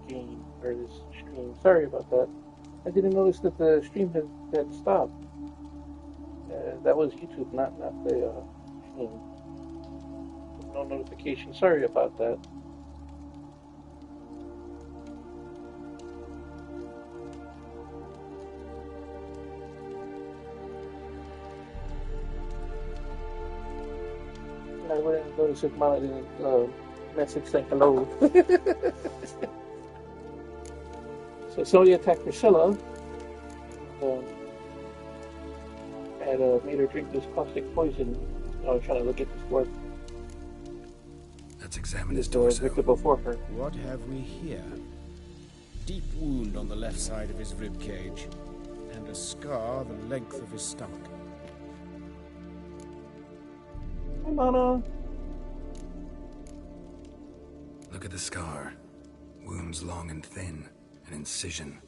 stream, or this stream. Sorry about that. I didn't notice that the stream had stopped. That was YouTube, not the stream. No notification. Sorry about that. I wouldn't notice if Mama didn't message saying hello. So somebody attacked Priscilla and had made her drink this caustic poison. I was trying to look at this work. Let's examine his torso. Victor before her. What have we here? Deep wound on the left side of his rib cage, and a scar the length of his stomach. Hi, Mana. Look at the scar. Wounds long and thin, an incision,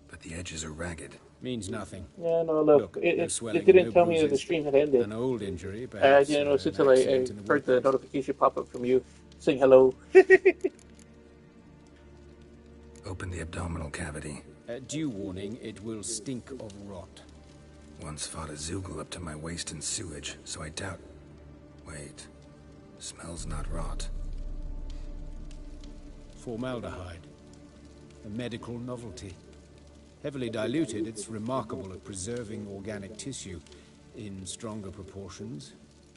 but the edges are ragged. Means nothing. Yeah, no, look, it didn't tell me that the stream had ended. An old injury, I didn't notice it until I heard the notification pop up from you saying hello. Open the abdominal cavity. Due warning, it will stink of rot. Once fought a Zoogle up to my waist in sewage, so I doubt... Wait. Smells not rot. Formaldehyde. A medical novelty. Heavily diluted, it's remarkable at preserving organic tissue. In stronger proportions,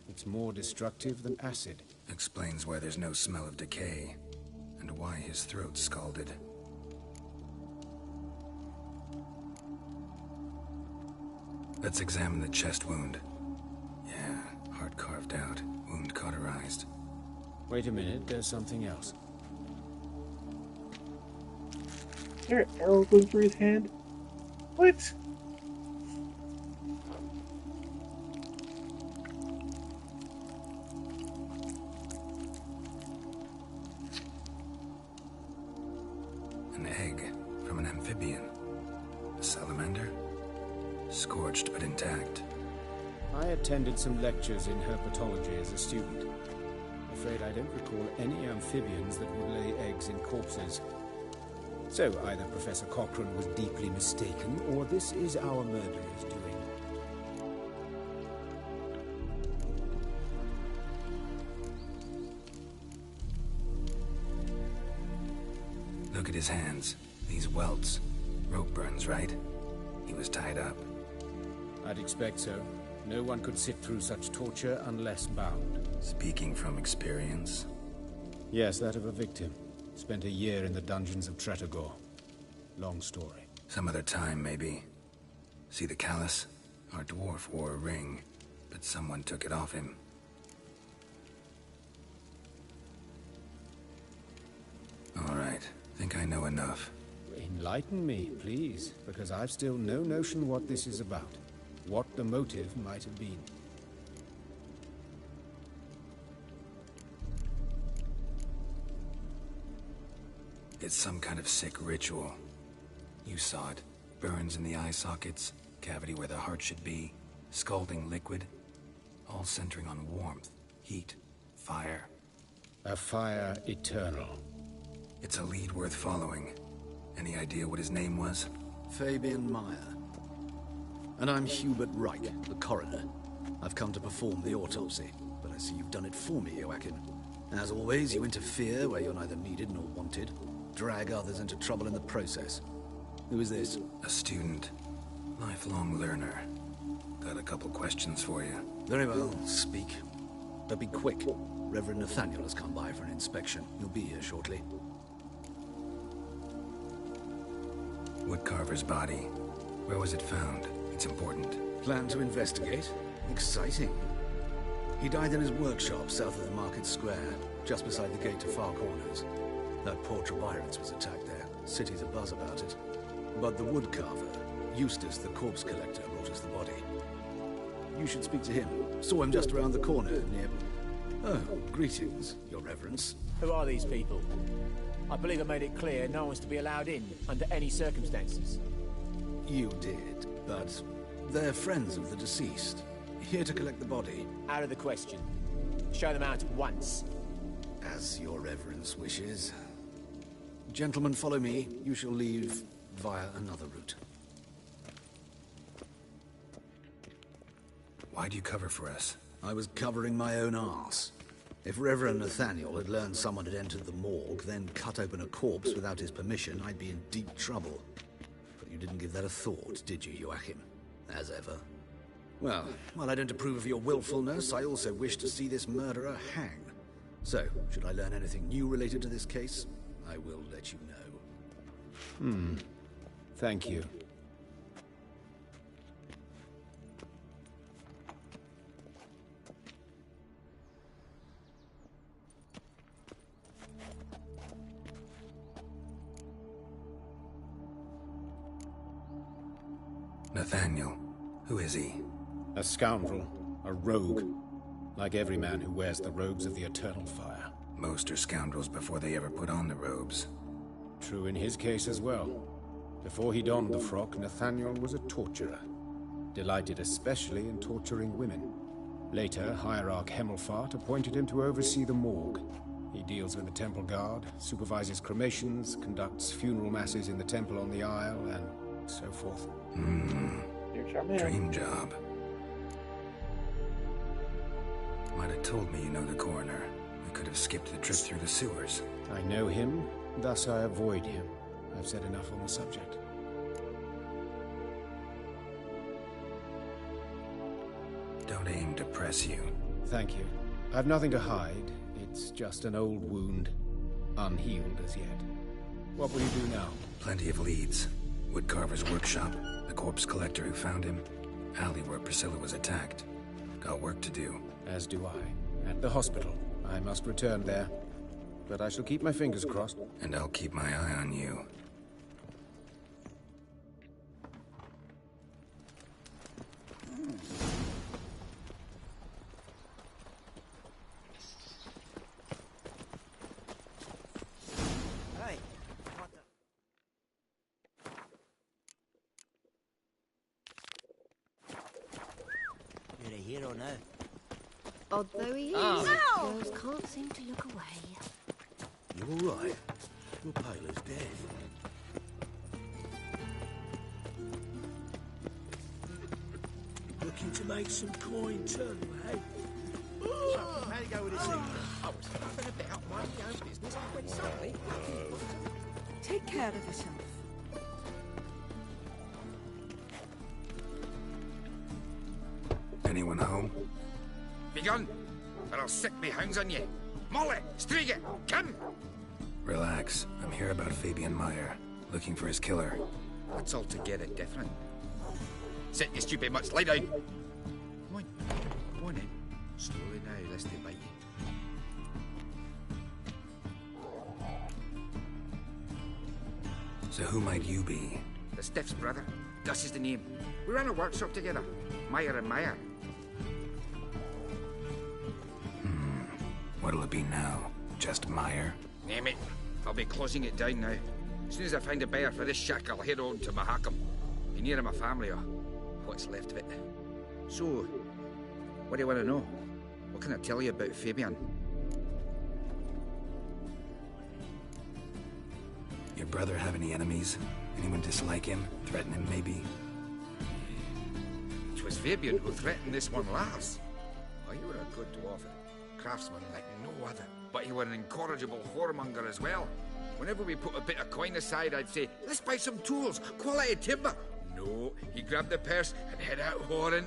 it's more destructive than acid. Explains why there's no smell of decay, and why his throat's scalded. Let's examine the chest wound. Yeah, heart carved out, wound cauterized. Wait a minute, there's something else. Is there an arrow going through his hand? What? An egg from an amphibian. A salamander? Scorched but intact. I attended some lectures in herpetology as a student. Afraid I don't recall any amphibians that would lay eggs in corpses. So either Professor Cochrane was deeply mistaken, or this is our murderer's doing. Look at his hands. These welts. Rope burns, right? He was tied up. I'd expect so. No one could sit through such torture unless bound. Speaking from experience? Yes, that of a victim. Spent a year in the dungeons of Tretogor. Long story. Some other time, maybe. See the callus? Our dwarf wore a ring, but someone took it off him. All right. Think I know enough. Enlighten me, please, because I've still no notion what this is about. What the motive might have been. It's some kind of sick ritual. You saw it. Burns in the eye sockets, cavity where the heart should be, scalding liquid, all centering on warmth, heat, fire. A fire eternal. It's a lead worth following. Any idea what his name was? Fabian Meyer. And I'm Hubert Reich, the coroner. I've come to perform the autopsy, but I see you've done it for me, Joachim. As always, you interfere where you're neither needed nor wanted. Drag others into trouble in the process. Who is this? A student. Lifelong learner. Got a couple questions for you. Very well, speak. But be quick. Reverend Nathaniel has come by for an inspection. He'll be here shortly. Woodcarver's body. Where was it found? It's important. Plan to investigate? Exciting. He died in his workshop south of the market square, just beside the gate to Far Corners. That poor Trebirans was attacked there. City's abuzz about it. But the woodcarver, Eustace the corpse collector, brought us the body. You should speak to him. Saw him just around the corner near... Oh, greetings, your reverence. Who are these people? I believe I made it clear no one's to be allowed in under any circumstances. You did, but they're friends of the deceased. Here to collect the body. Out of the question. Show them out at once. As your reverence wishes. Gentlemen, follow me. You shall leave via another route. Why'd you cover for us? I was covering my own arse. If Reverend Nathaniel had learned someone had entered the morgue, then cut open a corpse without his permission, I'd be in deep trouble. But you didn't give that a thought, did you, Joachim? As ever. Well, while I don't approve of your willfulness, I also wish to see this murderer hang. So, should I learn anything new related to this case, I will let you know. Thank you. Nathaniel. Who is he? A scoundrel. A rogue. Like every man who wears the robes of the Eternal Fire. Most are scoundrels before they ever put on the robes. True in his case as well. Before he donned the frock, Nathaniel was a torturer. Delighted especially in torturing women. Later, Hierarch Hemmelfart appointed him to oversee the morgue. He deals with the temple guard, supervises cremations, conducts funeral masses in the temple on the Isle, and so forth. Here's our man. Dream job. Might have told me you know the coroner. We could have skipped the trip through the sewers. I know him, thus I avoid him. I've said enough on the subject. Don't aim to press you. Thank you. I've nothing to hide. It's just an old wound, unhealed as yet. What will you do now? Plenty of leads. Woodcarver's workshop, the corpse collector who found him, alley where Priscilla was attacked. Got work to do. As do I. At the hospital. I must return there. But I shall keep my fingers crossed. And I'll keep my eye on you. Hey, what the... You're a hero now. Odd though he is, Oh. girls can't seem to look away. You all right? You're pale as death. Looking to make some coin too, eh? So, how you go with this evening? I was having a bit up my own business when suddenly... Take care of yourself. Anyone home? Begun, or I'll sick me hounds on you. Molly, Striga, come! Relax. I'm here about Fabian Meyer. Looking for his killer. That's altogether different. Sit, you stupid mutts, lie down. Come on in. Slowly now, lest they bite you. So who might you be? The Stiff's brother. Gus is the name. We ran a workshop together. Meyer and Meyer. What'll it be now? Just Meyer? Name it. I'll be closing it down now. As soon as I find a buyer for this shack, I'll head on to Mahakam. Be near my family, or what's left of it. So, what do you want to know? What can I tell you about Fabian? Your brother have any enemies? Anyone dislike him? Threaten him, maybe? It was Fabian who threatened this one last. Oh, you were a good dwarf. Craftsman like no other. But you were an incorrigible whoremonger as well. Whenever we put a bit of coin aside, I'd say, let's buy some tools, quality timber. No, he grabbed the purse and head out whoring.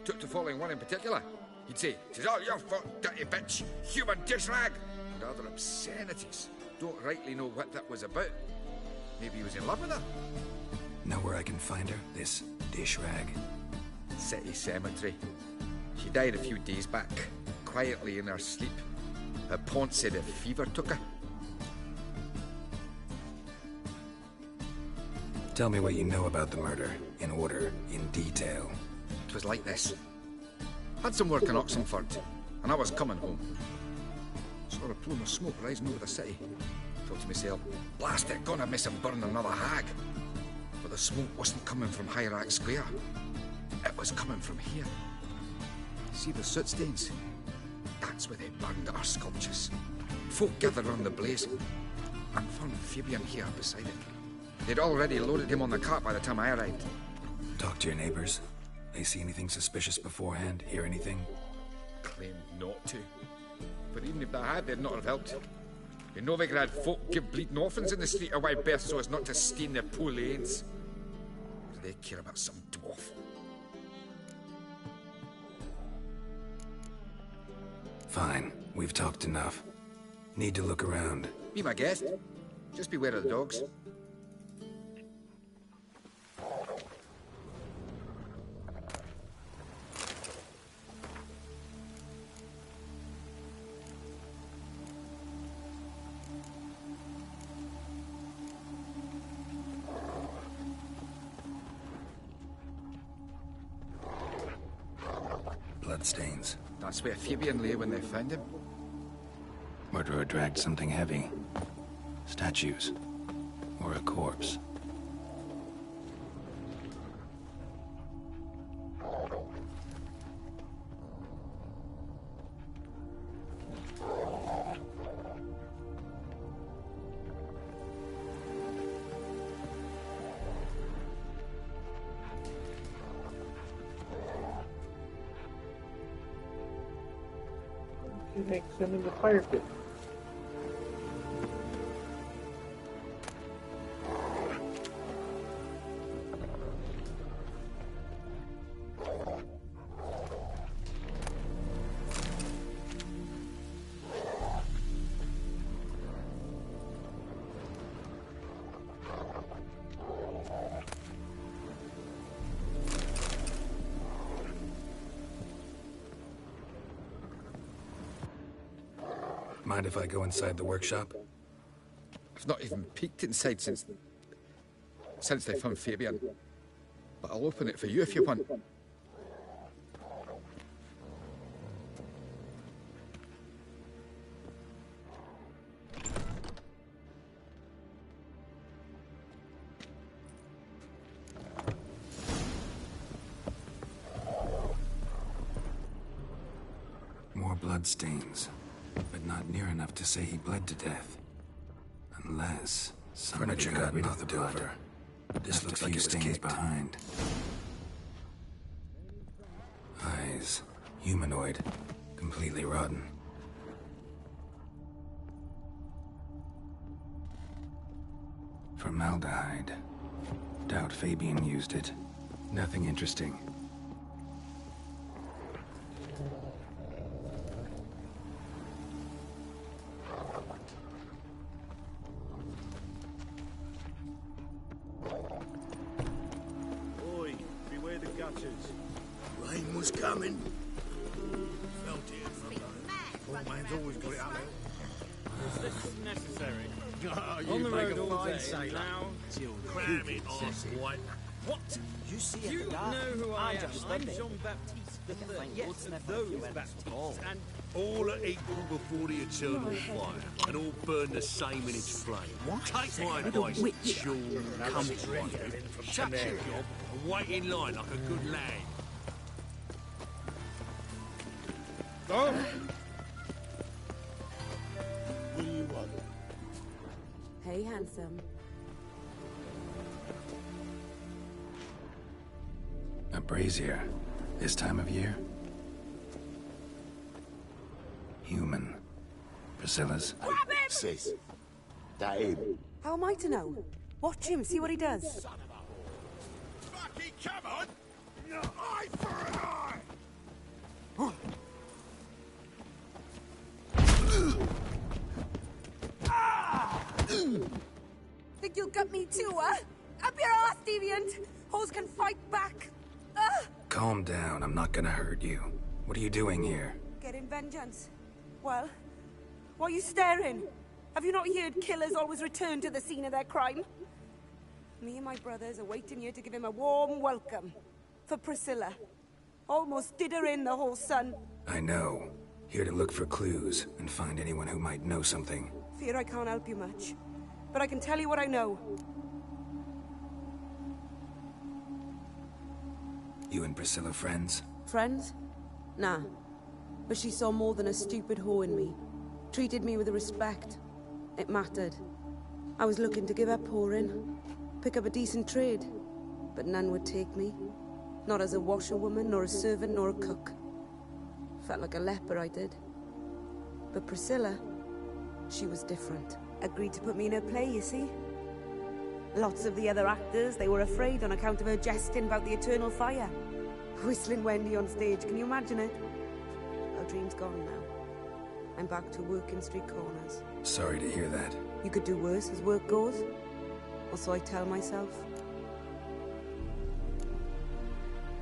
Took to following one in particular. He'd say, "'Tis all your fault, dirty bitch, human dish rag," and other obscenities. Don't rightly know what that was about. Maybe he was in love with her. Know where I can find her? This dish rag? City cemetery. She died a few days back, quietly in her sleep. Her pont said a fever took her. Tell me what you know about the murder, in order, in detail. It was like this. Had some work in Oxenford, and I was coming home. Saw a plume of smoke rising over the city. Thought to myself, blast it, gonna miss and burn another hag. But the smoke wasn't coming from Hierarch Square. It was coming from here. See the soot stains? That's where they burned our sculptures. Folk gathered around the blaze. I found Fabian here beside it. They'd already loaded him on the cart by the time I arrived. Talk to your neighbors. They see anything suspicious beforehand? Hear anything? Claimed not to. But even if they had, they'd not have helped. You know they could had folk give bleeding orphans in the street a wide berth so as not to stain their poor lanes. Do they care about some dwarf? Fine. We've talked enough. Need to look around. Be my guest. Just beware of the dogs. Bloodstains. That's where Fabian lay when they found him. Murderer dragged something heavy. Statues. Or a corpse. He makes him in the fire pit. Mind if I go inside the workshop? I've not even peeked inside since they found Fabian. But I'll open it for you if you want. More bloodstains. But not near enough to say he bled to death. Unless somebody got rid of the blood. This looks like it was stains behind. Eyes. Humanoid. Completely rotten. Formaldehyde. Doubt Fabian used it. Nothing interesting. Rain was coming. Felt it from the... Poor man's always got it up. Is this necessary? Oh, On the road all day now. Cram it, arse white. What? You see You at the dark. know who I am. just I'm studied. Jean-Baptiste the can Third, find yes, woods of never if you those went Baptistes, small. and All are equal before the eternal fire, and all burn the same in its flame. Take my advice, Sean. Come to shut your job and wait in line like a good lad. oh, What do you want? Hey, handsome. A brazier. This time of year? Human. Priscilla's? Sis, that him. How am I to know? Watch him, see what he does. Fucking come on! Eye for an eye! Think you'll gut me too, huh? Up your ass, deviant! Hoes can fight back! Calm down, I'm not gonna hurt you. What are you doing here? Getting vengeance. Well, why are you staring? Have you not heard killers always return to the scene of their crime? Me and my brothers are waiting here to give him a warm welcome. For Priscilla. Almost did her in, the whole son. I know. Here to look for clues and find anyone who might know something. Fear I can't help you much. But I can tell you what I know. You and Priscilla friends? Friends? Nah. But she saw more than a stupid whore in me. Treated me with respect. It mattered. I was looking to give up pouring, pick up a decent trade, but none would take me. Not as a washerwoman, nor a servant, nor a cook. Felt like a leper, I did. But Priscilla, she was different. Agreed to put me in her play, you see. Lots of the other actors, they were afraid on account of her jesting about the eternal fire. Whistling Wendy on stage, can you imagine it? Our dream's gone now. I'm back to working street corners. Sorry to hear that. You could do worse as work goes. Or so I tell myself.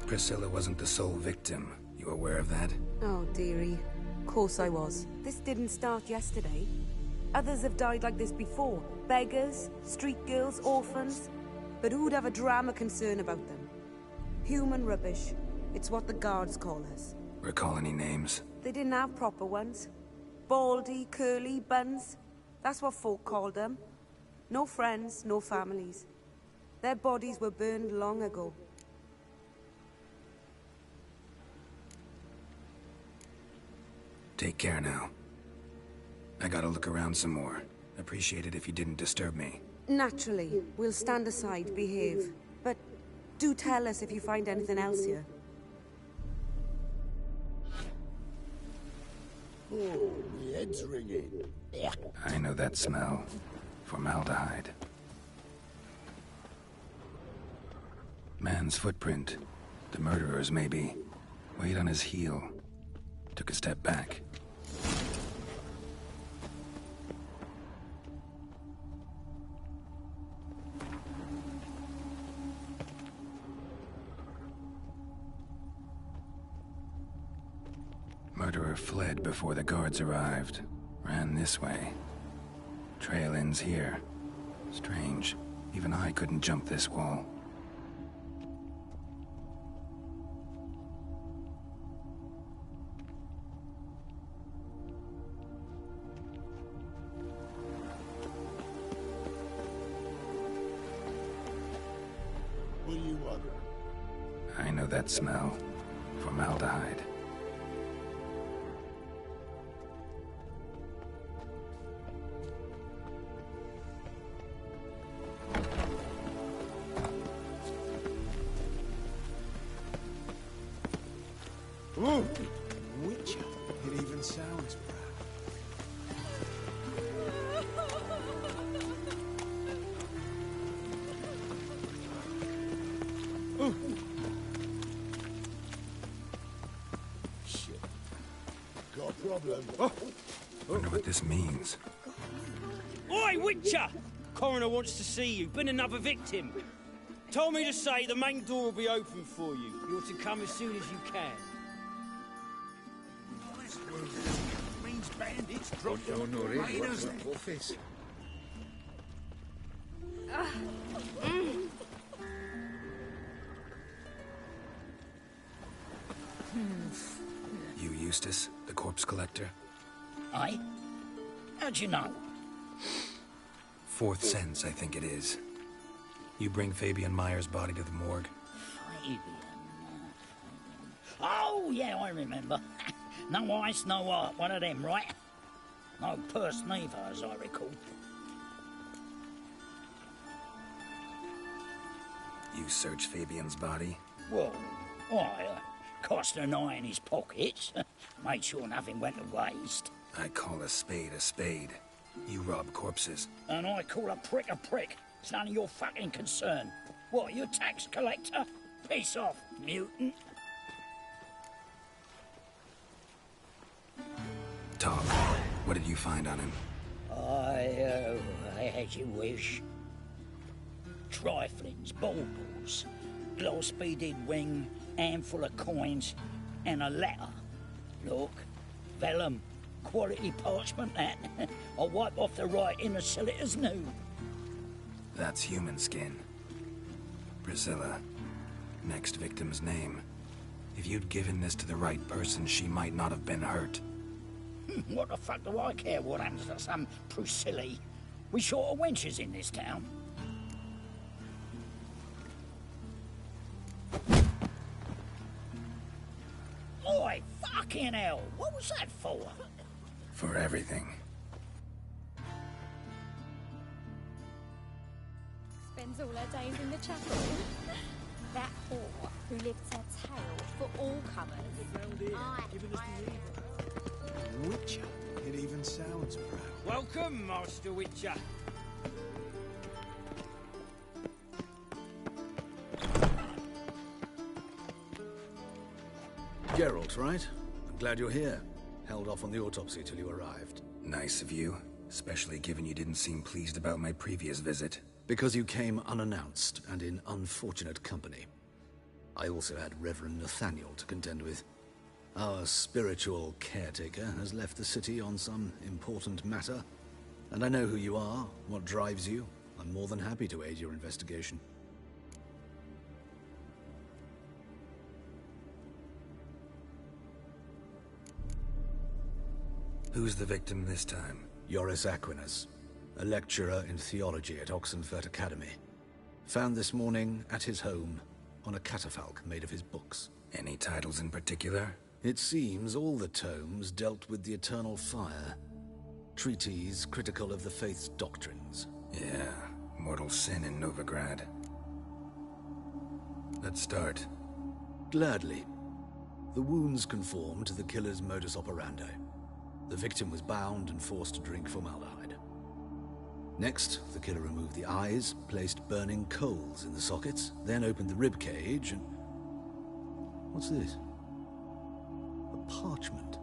Priscilla wasn't the sole victim. You aware of that? Oh, dearie. Of course I was. This didn't start yesterday. Others have died like this before. Beggars, street girls, orphans. But who'd have a drama concern about them? Human rubbish. It's what the guards call us. Recall any names? They didn't have proper ones. Baldy, curly, buns. That's what folk called them. No friends, no families. Their bodies were burned long ago. Take care now. I gotta look around some more. Appreciate it if you didn't disturb me. Naturally. We'll stand aside, behave. But do tell us if you find anything else here. Oh, my head's ringing. I know that smell. Formaldehyde. Man's footprint. The murderer's, maybe. Weight on his heel. Took a step back. Murderer fled before the guards arrived. Ran this way. Trail ends here. Strange. Even I couldn't jump this wall. What do you want? I know that smell. Formaldehyde. Ooh, Witcher. It even sounds proud. Ooh. Shit. Got a problem. Oh. Wonder what this means. Oi, Witcher! Coroner wants to see you. Been another victim. Told me to say the main door will be open for you. You ought to come as soon as you can. Means bandits Don't know no really what's the office. You Eustace, the corpse collector? Aye? How'd you know? Fourth sense, I think it is. You bring Fabian Meyer's body to the morgue? Fabian. Oh, yeah, I remember. No ice, no art, one of them, right? No purse neither, as I recall. You search Fabian's body? Well, I cast an eye in his pockets. Made sure nothing went to waste. I call a spade a spade. You rob corpses. And I call a prick a prick. It's none of your fucking concern. What, you a tax collector? Piss off, mutant. Talk. What did you find on him? As you wish. Triflings, baubles, glass-beaded ring, handful of coins, and a letter. Look, vellum, quality parchment, that. I'll wipe off the writing and sell it as new. That's human skin. Priscilla. Next victim's name. If you'd given this to the right person, she might not have been hurt. What the fuck do I care what happens to some Priscilla? We short of wenches in this town. Oi, fucking hell! What was that for? For everything. lays in the chapel. That whore who lifts her tail for all comers. Witcher. It even sounds proud. Welcome, Master Witcher. Geralt, right? I'm glad you're here. Held off on the autopsy till you arrived. Nice of you, especially given you didn't seem pleased about my previous visit. Because you came unannounced and in unfortunate company. I also had Reverend Nathaniel to contend with. Our spiritual caretaker has left the city on some important matter, and I know who you are, what drives you. I'm more than happy to aid your investigation. Who's the victim this time? Joris Aquinas, a lecturer in theology at Oxenfurt Academy. Found this morning at his home on a catafalque made of his books. Any titles in particular? It seems all the tomes dealt with the eternal fire. Treatises critical of the faith's doctrines. Yeah, mortal sin in Novigrad. Let's start. Gladly. The wounds conform to the killer's modus operandi. The victim was bound and forced to drink formaldehyde. Next, the killer removed the eyes, placed burning coals in the sockets, then opened the rib cage and... What's this? A parchment.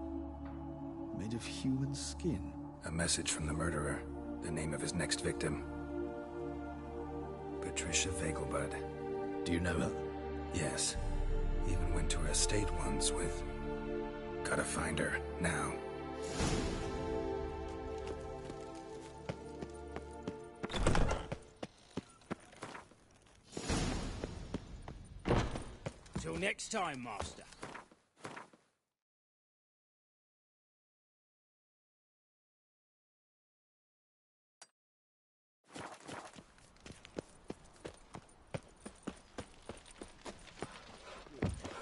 Made of human skin. A message from the murderer. The name of his next victim. Patricia Vegelbud. Do you know her? Yes. Even went to her estate once with... Gotta find her, now. Till next time, Master.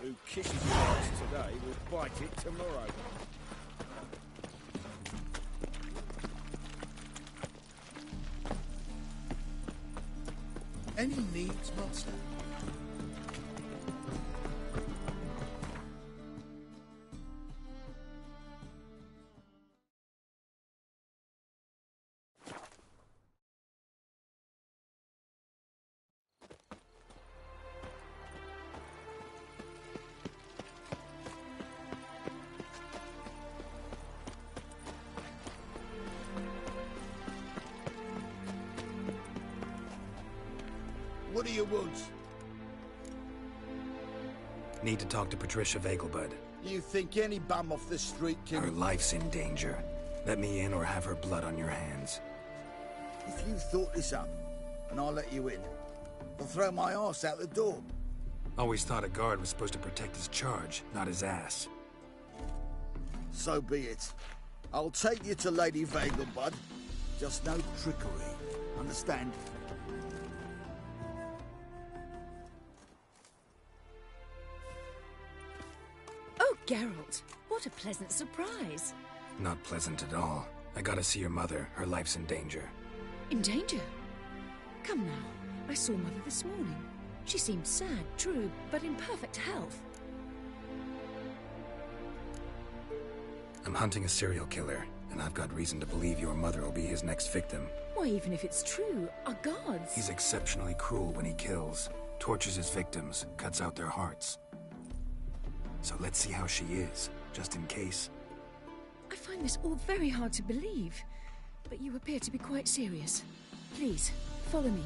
Who kisses your ass today will bite it tomorrow. Any needs, Master? What do you want? Need to talk to Patricia Vegelbud. You think any bum off the street can... Her life's in danger. Let me in or have her blood on your hands. If you thought this up, and I'll let you in, I'll throw my arse out the door. Always thought a guard was supposed to protect his charge, not his ass. So be it. I'll take you to Lady Vegelbud. Just no trickery. Understand? Oh, Geralt, what a pleasant surprise. Not pleasant at all. I gotta see your mother. Her life's in danger. In danger? Come now, I saw Mother this morning. She seemed sad, true, but in perfect health. I'm hunting a serial killer, and I've got reason to believe your mother will be his next victim. Why, even if it's true, our guards... He's exceptionally cruel when he kills, tortures his victims, cuts out their hearts. So let's see how she is, just in case. I find this all very hard to believe, but you appear to be quite serious. Please, follow me.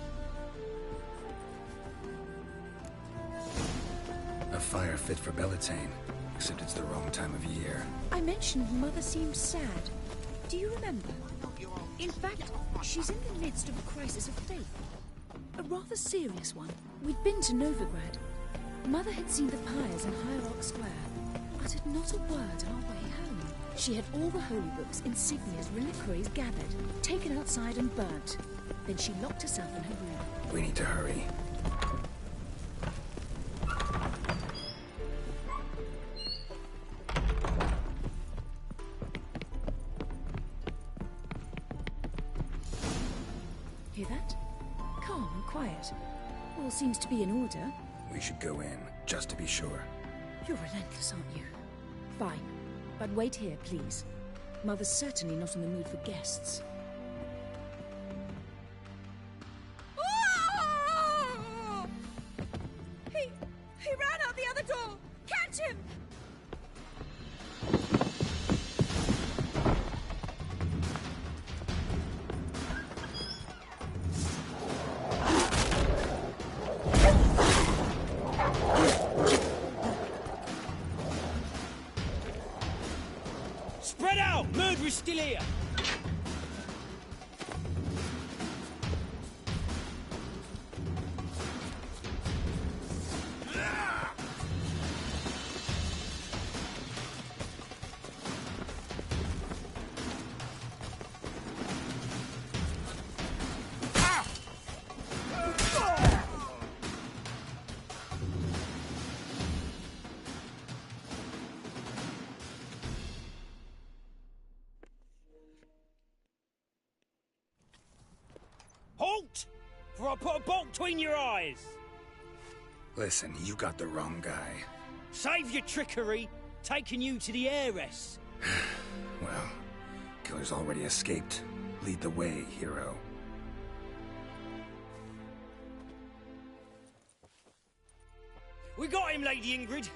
A fire fit for Bellatane, except it's the wrong time of year. I mentioned Mother seemed sad. Do you remember? In fact, she's in the midst of a crisis of faith. A rather serious one. We'd been to Novigrad. Mother had seen the pyres in Hierarch Square, uttered not a word on our way home. She had all the holy books, insignias, reliquaries gathered, taken outside and burnt. Then she locked herself in her room. We need to hurry. Hear that? Calm and quiet. All seems to be in order. We should go in, just to be sure. You're relentless, aren't you? Fine. But wait here, please. Mother's certainly not in the mood for guests. Oh! He ran out the other door! Catch him! Spread out! Murderer's still here! Halt! For I put a bolt between your eyes! Listen, you got the wrong guy. Save your trickery, taking you to the heiress. Well, killer's already escaped. Lead the way, hero. We got him, Lady Ingrid.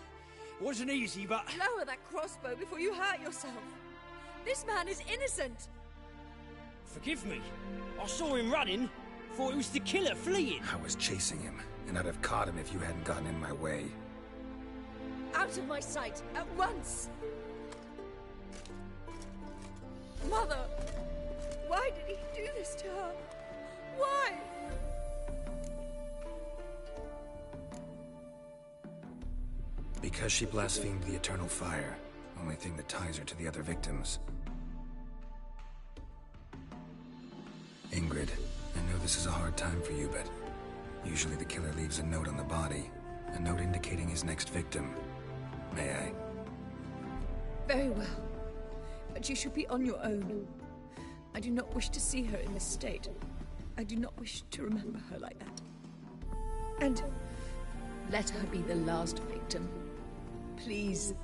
Wasn't easy, but... Lower that crossbow before you hurt yourself. This man is innocent. Forgive me. I saw him running. Thought it was the killer fleeing. I was chasing him, and I'd have caught him if you hadn't gotten in my way. Out of my sight, at once! Mother! Why did he do this to her? Why? Because she blasphemed the eternal fire. Only thing that ties her to the other victims. Ingrid, I know this is a hard time for you, but usually the killer leaves a note on the body. A note indicating his next victim. May I? Very well. But you should be on your own. I do not wish to see her in this state. I do not wish to remember her like that. And let her be the last victim. Please.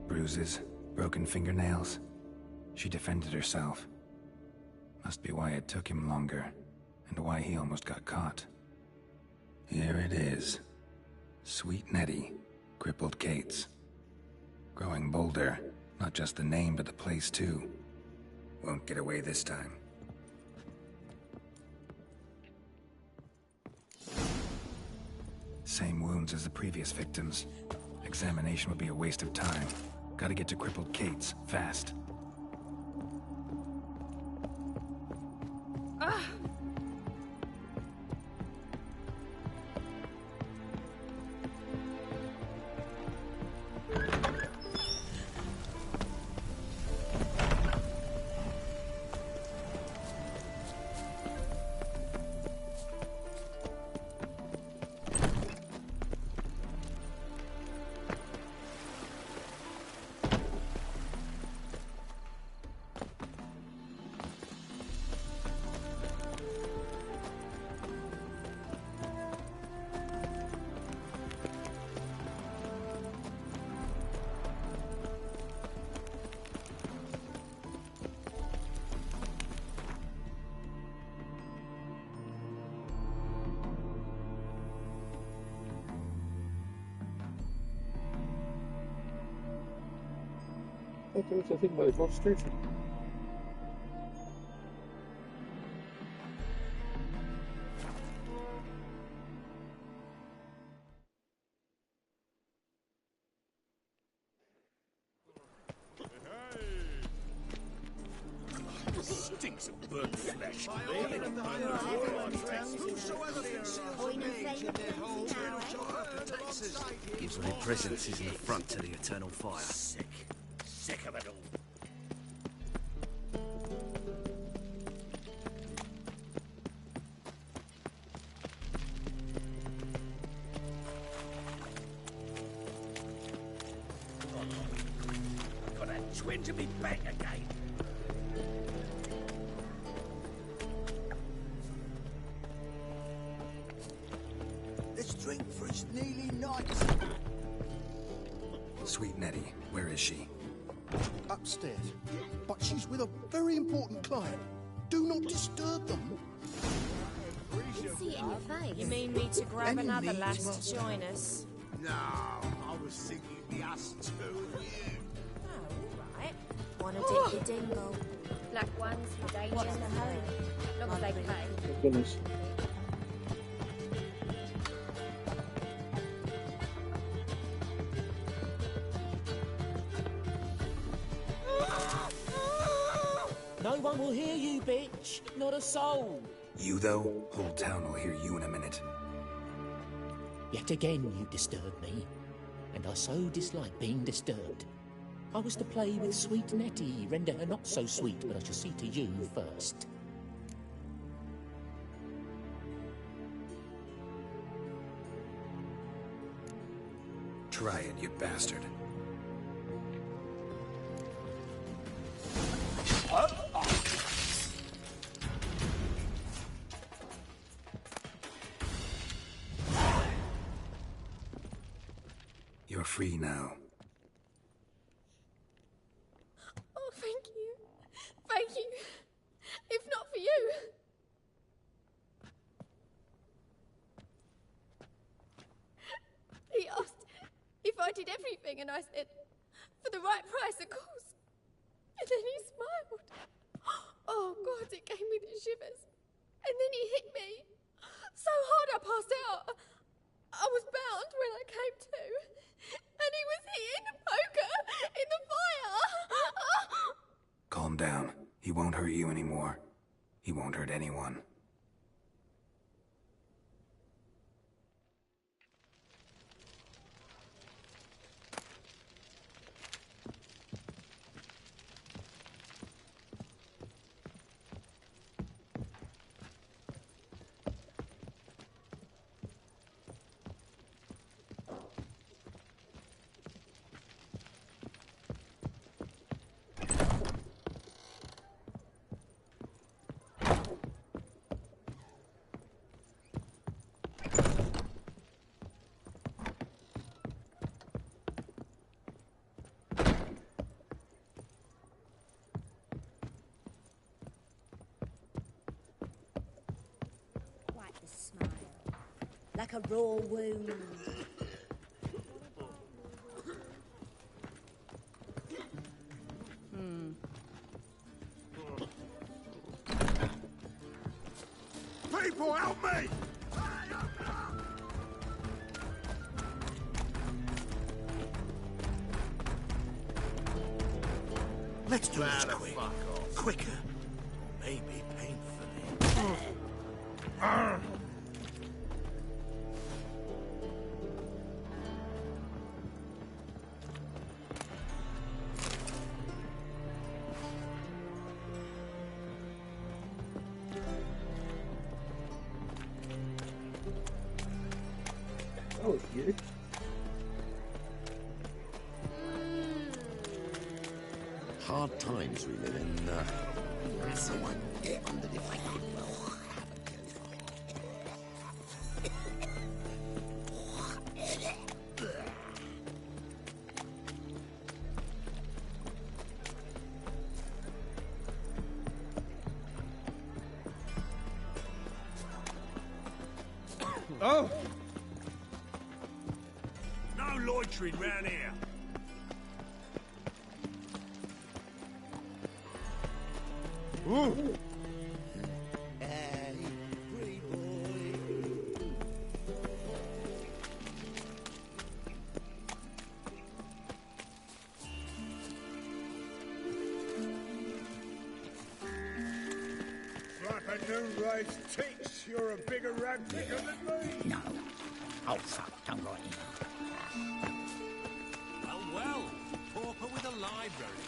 Bruises, broken fingernails. She defended herself. Must be why it took him longer, and why he almost got caught. Here it is. Sweet Nettie, crippled Kate's. Growing bolder, not just the name but the place too. Won't get away this time. Same wounds as the previous victims. Examination would be a waste of time. Gotta get to crippled Kate's, fast. I thought there was a thing about a ghost church. Stinks of burnt flesh. Gives away presents is an affront to the eternal fire. Sick of it all. twinge of me back again. Let's drink for it's nearly night. Sweet Nettie, where is she? Upstairs. But she's with a very important client. Do not disturb them. See it in your face. You mean me to grab Any another needs lass must- to join us? No, I was thinking the us two of you. Oh, alright. Wanna dip your dingle? Black ones for danger. What's the hurry? Long as they pay. My goodness. No one will hear you, bitch. Not a soul. You, though? Whole town will hear you in a minute. Yet again you disturb me, and I so dislike being disturbed. I was to play with sweet Nettie, render her not so sweet, but I shall see to you first. Try it, you bastard. You're free now. Oh, thank you. Thank you. If not for you. He asked if I did everything, and I said, for the right price, of course. And then he smiled. Oh, God, it gave me the shivers. And then he hit me. So hard I passed out. I was bound when I came to. And he was hitting the poker in the fire. Calm down. He won't hurt you anymore. He won't hurt anyone. Quite the smile. Like a raw wound. People, help me! Let's do this Nah, quick. fuck off. Quicker. Maybe painfully. That was weird. Hard times we live in. Someone get under the fire. Oh! No loitering round here. Ooh. Like a new race teats, you're a bigger rag picker than me. No. Oh, fuck, don't write it. Well, well, pauper with a library.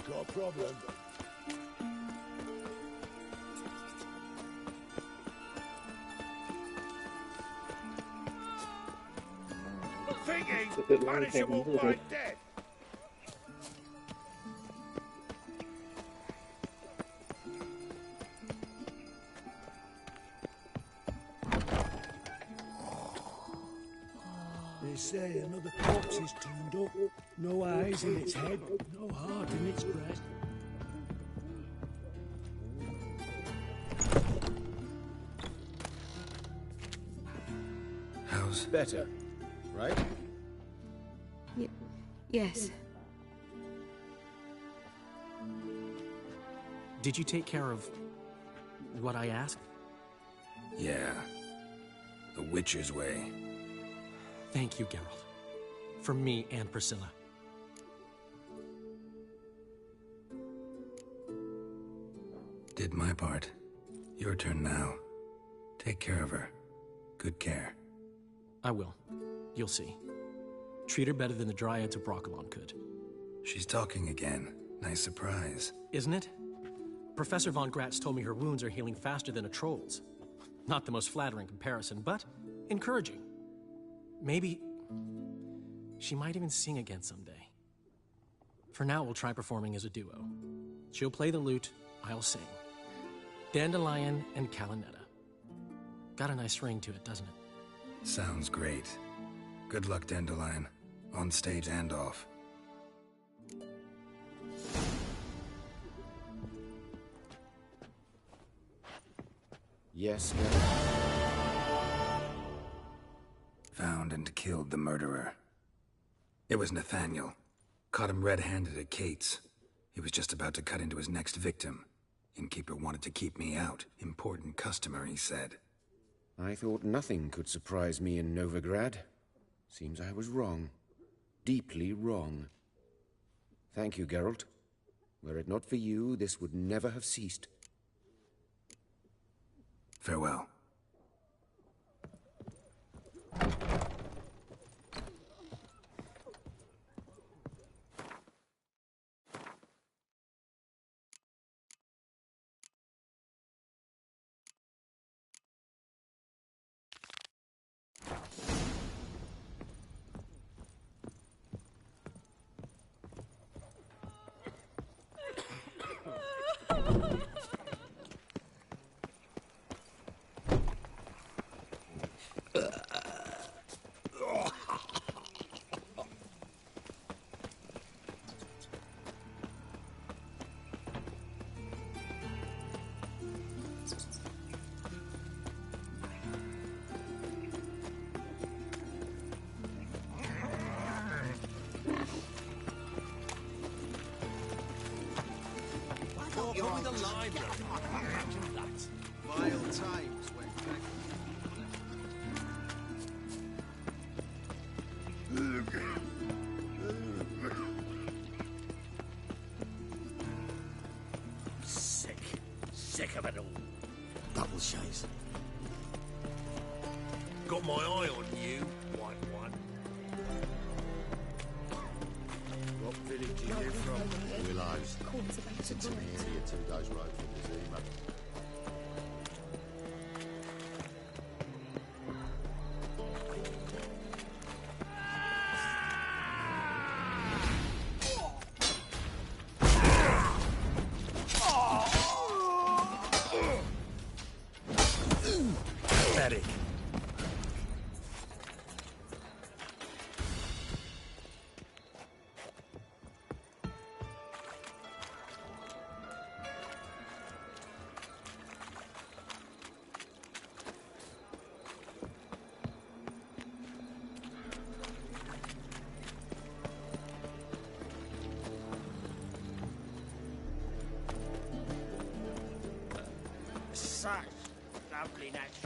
Got a problem? think It's a he's bit long, can't punishable believe by it. death? They say another corpse is turned up. No eyes in its head, no heart in its breast. How's better, right? Yes. Did you take care of what I asked? Yeah. The Witcher's way. Thank you, Geralt. For me and Priscilla. Did my part. Your turn now. Take care of her. Good care. I will. You'll see. Treat her better than the Dryads of Broccolon could. She's talking again. Nice surprise. Isn't it? Professor von Gratz told me her wounds are healing faster than a troll's. Not the most flattering comparison, but encouraging. Maybe she might even sing again someday. For now, we'll try performing as a duo. She'll play the lute, I'll sing. Dandelion and Calinetta. Got a nice ring to it, doesn't it? Sounds great. Good luck, Dandelion. On stage and off. Yes, Found and killed the murderer. It was Nathaniel. Caught him red-handed at Kate's. He was just about to cut into his next victim. Innkeeper wanted to keep me out. Important customer, he said. I thought nothing could surprise me in Novigrad. Seems I was wrong. Deeply wrong. Thank you, Geralt. Were it not for you, this would never have ceased. Farewell. You're in the library. Imagine that. Vile times when Sick. Sick of it all. double shades. Got my eye on you, white one. What village are you from? Willows. It's in the area 2 days road from Zima. Pathetic. Such lovely natural